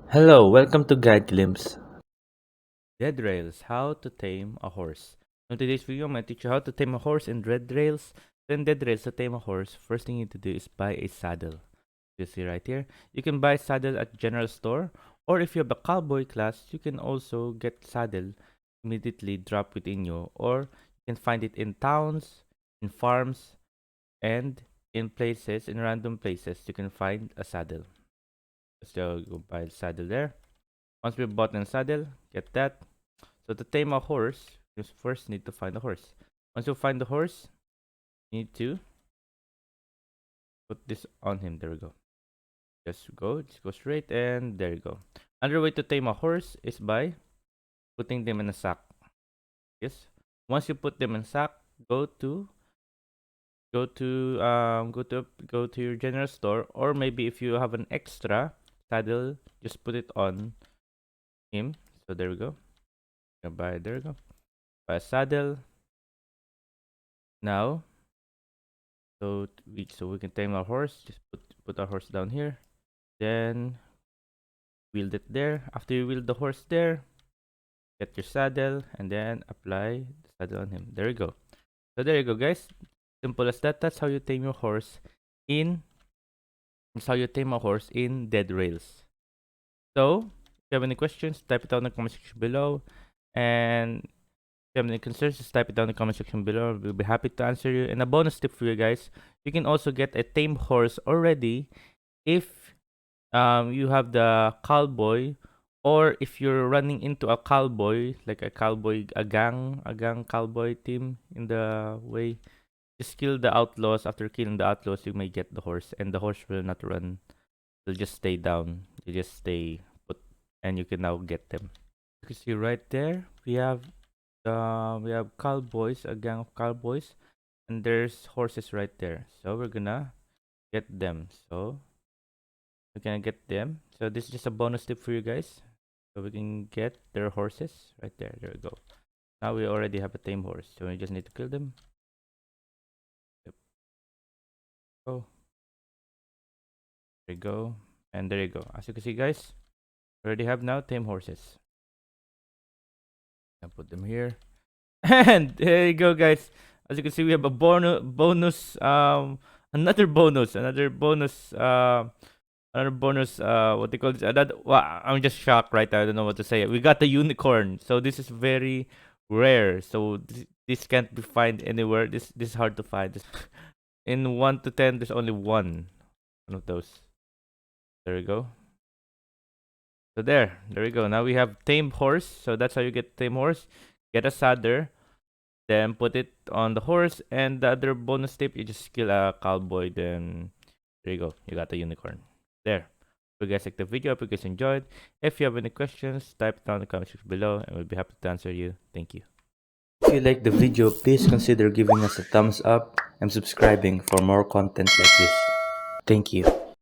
Hello, welcome to Guide Glimpse. Dead Rails, how to tame a horse. In today's video, I'm going to teach you how to tame a horse in Dead Rails. In Dead Rails, to tame a horse, first thing you need to do is buy a saddle. You see right here. You can buy saddle at general store, or if you have a cowboy class, you can also get saddle immediately drop within you, or you can find it in towns, in farms, and in places, in random places, you can find a saddle. So go buy the saddle there. Once we bought a saddle, get that. So to tame a horse, you first need to find a horse. Once you find the horse, you need to put this on him. There we go. Just go straight, and there you go. Another way to tame a horse is by putting them in a sack. Yes. Once you put them in sack, go to your general store, or maybe if you have an extra saddle, just put it on him. So there we go. There we go. Buy a saddle. Now, so we can tame our horse. Just put our horse down here. Then wield it there. After you wield the horse there, get your saddle and then apply the saddle on him. There you go. So there you go, guys. Simple as that. That's how you tame your horse in. That's how you tame a horse in Dead Rails. So if you have any questions, type it down in the comment section below. And if you have any concerns, just type it down in the comment section below. We'll be happy to answer you. And a bonus tip for you guys, you can also get a tame horse already if you have the cowboy, or if you're running into a cowboy, like a gang cowboy team in the way. Just kill the outlaws. After killing the outlaws, you may get the horse, and the horse will not run. They'll just stay down. They just stay put, and you can now get them. You can see right there, we have cowboys, a gang of cowboys, and there's horses right there. So we're gonna get them. So we can get them. So this is just a bonus tip for you guys. So we can get their horses right there. There we go. Now we already have a tame horse, so we just need to kill them. Yep. Oh, there you go, and there you go. As you can see, guys, we already have now tame horses. I'll put them here. And there you go, guys. As you can see, we have a another bonus, what they call this, wow, I'm just shocked right now. I don't know what to say. We got the unicorn, so this is very rare, so this can't be found anywhere. This is hard to find. In 1 to 10, there's only one of those. There we go. So there we go. Now we have tame horse. So that's how you get tame horse. Get a saddle, then put it on the horse, and the other bonus tip, you just kill a cowboy. Then there you go. You got the unicorn. There. Hope you guys liked the video. Hope you guys enjoyed. If you have any questions, type it down in the comment section below, and we'll be happy to answer you. Thank you. If you like the video, please consider giving us a thumbs up and subscribing for more content like this. Thank you.